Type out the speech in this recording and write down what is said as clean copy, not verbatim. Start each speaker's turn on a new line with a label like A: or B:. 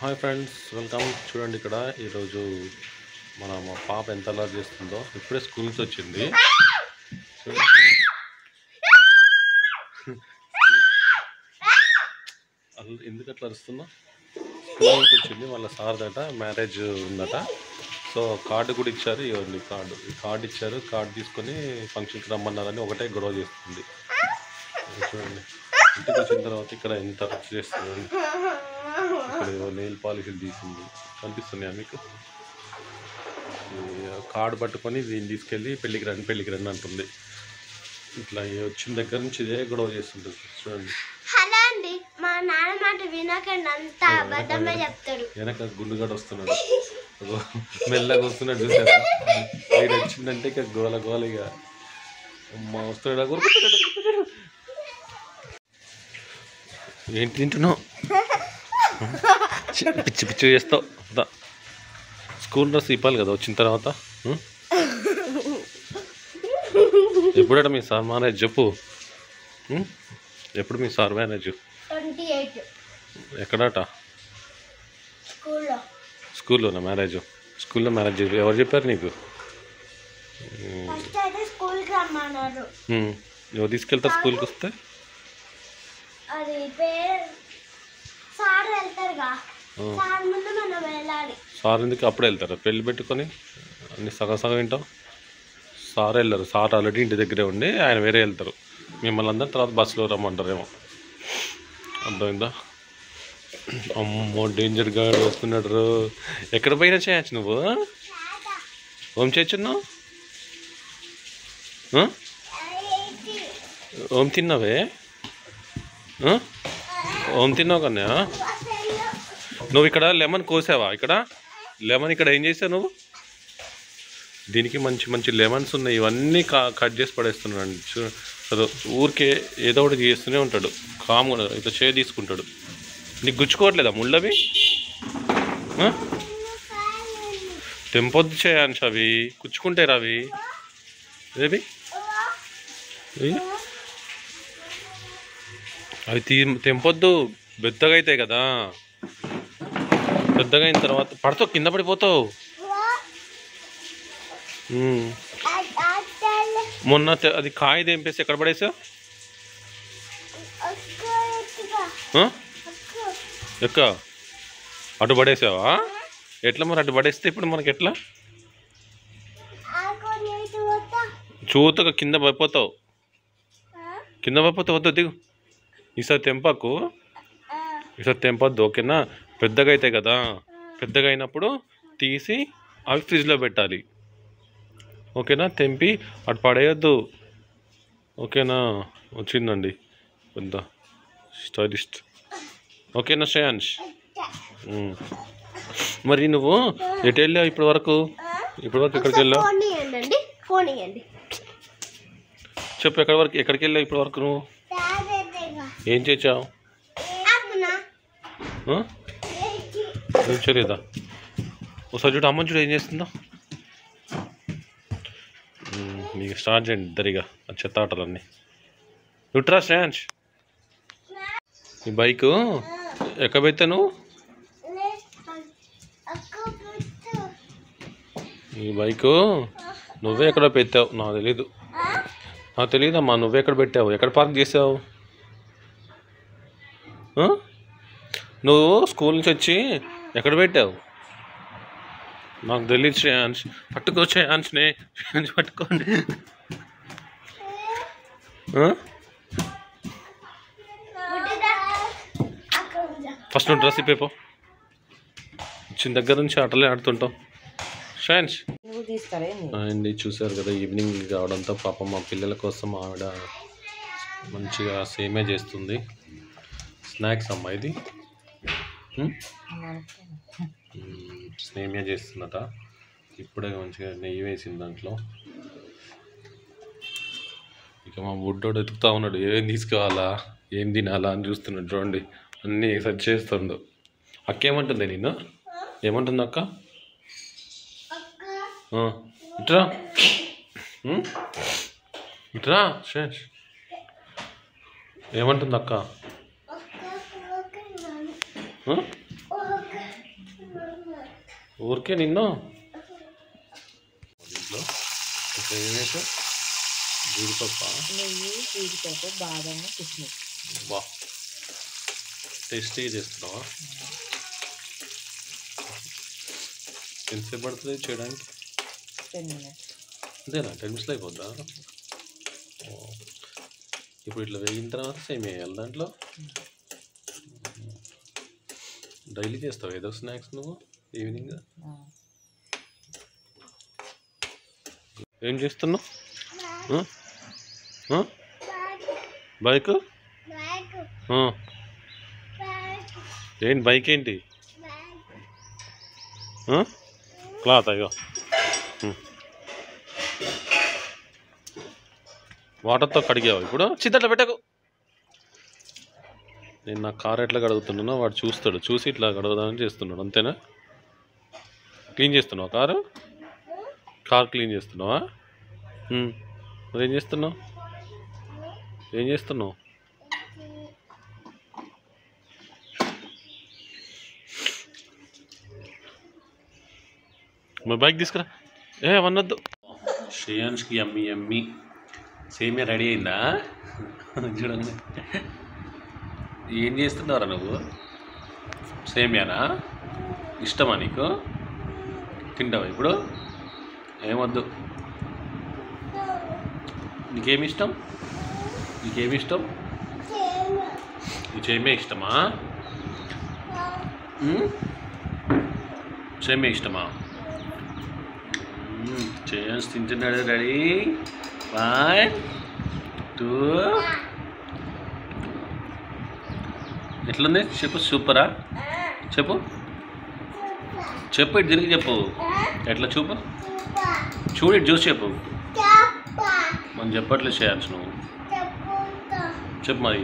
A: Hi friends, welcome. చూడండి ఇక్కడ ఈరోజు మా పాప ఎంత అలా చేస్తుందో. ఇప్పుడే స్కూల్ నుంచి వచ్చింది. ఎందుకు అట్లా అరుస్తున్నా? స్కూల్ నుంచి వచ్చింది, వాళ్ళ సార్దట మ్యారేజ్ ఉందట. సో కార్డు కూడా ఇచ్చారు. ఇవ్వండి కార్డు ఇచ్చారు. కార్డు తీసుకొని ఫంక్షన్కి రమ్మన్నారని ఒకటే గొడవ చేస్తుంది. చూడండి, ఇంటికి వచ్చిన తర్వాత ఇక్కడ ఎంత రచ్చ చేస్తుంది. ఇక్కడ నెయిల్ పాలిషులు తీసింది, కనిపిస్తున్నాయా మీకు? కార్డు పట్టుకొని దీన్ని తీసుకెళ్ళి పెళ్ళికి రండి అంటుంది. ఇట్లా వచ్చిన దగ్గర నుంచి ఇదే గొడవ చేస్తుంటుంది. చూడండి,
B: హలో అండి, మా నాన్న మాట వినకండి, అంతా అబద్ధమే చెప్తాడు.
A: వెనక గుండుగడ వస్తున్నాడు, మెల్లగా వస్తున్నాడు. చూసారా? వీడు వచ్చిందంటే ఇక గోల ఇక అమ్మ వస్తున్నాడు. ఏంటి తింటున్నావు? పిచ్చి చేస్తావు. స్కూల్ డ్రెస్ ఇవ్వాలి కదా వచ్చిన తర్వాత. ఎప్పుడట మీ సార్ మ్యారేజ్ చెప్పు? ఎప్పుడు మీ సార్ మ్యారేజ్?
B: 28.
A: ఎక్కడట? స్కూల్లోనా మ్యారేజ్? స్కూల్లో మ్యారేజ్ ఎవరు చెప్పారు నీకు? ఎవరు తీసుకెళ్తారు స్కూల్కి వస్తే? సార్ ఎందుకు అప్పుడే వెళ్తారా? పెళ్ళి పెట్టుకొని అన్ని సగం వింటాం. సార్ వెళ్ళరు. సార్ ఆల్రెడీ ఇంటి దగ్గరే ఉండి ఆయన వేరే వెళ్తారు. మిమ్మల్ని అందరూ తర్వాత బస్సులో రమ్మంటారేమో. అర్థమైందా? అమ్మో డేంజర్గా వస్తున్నాడు. ఎక్కడ పోయినా చేయొచ్చు నువ్వు. ఓం చేయొచ్చున్నావు? ఓం తిన్నావే? ఓం తిన్నావు కన్నా? నువ్వు ఇక్కడ లెమన్ కోసావా? ఇక్కడ ఏం చేసావు నువ్వు? దీనికి మంచి లెమన్స్ ఉన్నాయి. ఇవన్నీ కట్ చేసి పడేస్తున్నాడు. ఊరికే ఏదో ఒకటి చేస్తూనే ఉంటాడు. కామ్గా ఇట్లా తీసుకుంటాడు. నీకు గుచ్చుకోవట్లేదా ముళ్ళవి? తెంపొద్దు చేయాన్స్, అవి గుచ్చుకుంటాయి అవి. ఏవి అవి తెంపొద్దు, పెద్దగా అవుతాయి కదా. పెద్దగా అయిన తర్వాత పడతావు, కింద పడిపోతావు. మొన్న అది కాయ తెంపేసి ఎక్కడ పడేసావు? ఎక్క అటు పడేసావా? ఎట్లా మరి అటు పడేస్తే ఇప్పుడు మనకి ఎట్లా? చూతగా కింద పడిపోతావు. వద్దు, దిగు. ఈసారి తెంపకు, ఈసారి తెంపొద్దు, ఓకేనా? పెద్దగా అవుతాయి కదా. పెద్దగా అయినప్పుడు తీసి అవి ఫ్రిడ్జ్లో పెట్టాలి, ఓకేనా? తెంపి అటు పడేయద్దు, ఓకేనా? వచ్చిందండి పెద్ద స్టైలిస్ట్, ఓకేనా శ్రేయాన్స్? మరి నువ్వు ఎటు వెళ్ళావు ఇప్పటి వరకు? ఎక్కడికి వెళ్ళావు చెప్పు. ఎక్కడికి వెళ్ళావు ఇప్పటి వరకు? నువ్వు ఏం చేసావు? చూడలేదా? ఒకసారి చూడు, అమ్మని చూడు ఏం చేస్తుందో. మీకు స్టార్ట్ చేయండి ఇద్దరిగా చెత్త ఆటలన్నీ. యుట్రా శ్రేయాన్స్, ఈ బైక్ ఎక్కడ పెట్టా నువ్వు? ఈ బైకు నువ్వే ఎక్కడ పెట్టావు? నాకు తెలీదమ్మా. నువ్వే ఎక్కడ పెట్టావు? ఎక్కడ పార్క్ చేసావు? నువ్వు స్కూల్ నుంచి వచ్చి ఎక్కడ పెట్టావు? నాకు తెలియదు శ్రేయాన్స్. పట్టుకో శ్రేయాన్స్ని, పట్టుకోండి. ఫస్ట్ నువ్వు డ్రెస్ ఇప్పేపో. వచ్చిన దగ్గర నుంచి ఆటలే ఆడుతుంటాం. శ్రేయాన్స్ అండి, చూసారు కదా ఈవినింగ్ కావడంతో పాపం మా పిల్లల కోసం ఆవిడ మంచిగా సేమే చేస్తుంది. స్నాక్స్ అమ్మా ఇది. సేమియా చేస్తుందట. ఇప్పుడే మంచిగా నెయ్యి వేసింది దాంట్లో. ఇక మా బుడ్డోడు ఎతుకుతా ఉన్నాడు, ఏం తీసుకోవాలా, ఏం తినాలా అని చూస్తున్నాడు. చూడండి, అన్నీ సెర్చ్ చేస్తుండు. అక్క ఏమంటుంది నిన్ను? ఏమంటుంది అక్క? ఇట్రా ఇట్రా శ్రేష్, ఏమంటుంది అక్క? ఊరికే నిన్ను దీంట్లో ఇప్పుడు ఏమైతే జీడిపప్పు
C: నెయ్యి జీడిపప్పు బాదం కిస్మిస్.
A: బా టేస్టీ చేస్తున్నావా? ఎంతసేపు పడుతుంది చేయడానికి?
C: 10 minutes.
A: అంతేనా? 10 minutes అయిపోద్దా? ఇప్పుడు ఇట్లా వేగిన తర్వాత సేమ్ వేయాలి దాంట్లో. డైలీ చేస్తావు ఏదో స్నాక్స్ నువ్వు ఈవినింగ్? ఏం చేస్తున్నావు? బైక్? ఏంటి బైక్ ఏంటి? క్లాత్ అయ్యో వాటర్తో కడిగావు ఇప్పుడు? చిత్తట్లో పెట్టకు. నేను నా కార్ ఎట్లా కడుగుతున్నానో వాడు చూస్తాడు, చూసి ఇట్లా కడుగుదామని చేస్తున్నాడు. అంతేనా? క్లీన్ చేస్తున్నావా కార్ క్లీన్ చేస్తున్నావా? మరేం చేస్తున్నావు? ఏం చేస్తున్నావు? మరి బైక్ తీసుకురా. అవన్నొద్దు. శ్రేయాన్స్కి అమ్మి అమ్మి సేమియా రెడీ అయిందా? చూడండి. ఏం చేస్తున్నారా నువ్వు? సేమియానా? ఇష్టమా నీకు? తింటావా ఇప్పుడు? ఏమొద్దు. నీకేమి ఇష్టం? నీకేమి ఇష్టం? ఈ సేమియా ఇష్టమా? సేమియా ఇష్టమా? శ్రేయాన్స్ తింటున్నాడు. రెడీ 1 2. ఎట్లుంది చెప్పు? సూపరా? చెప్పు చెప్పు, ఇటు తిరిగి చెప్పు. ఎట్లా చూపు? చూడు, ఇటు చూసి చెప్పు. మనం చెప్పట్లేదు శ్రేయాన్స్, నువ్వు చెప్పు మరి.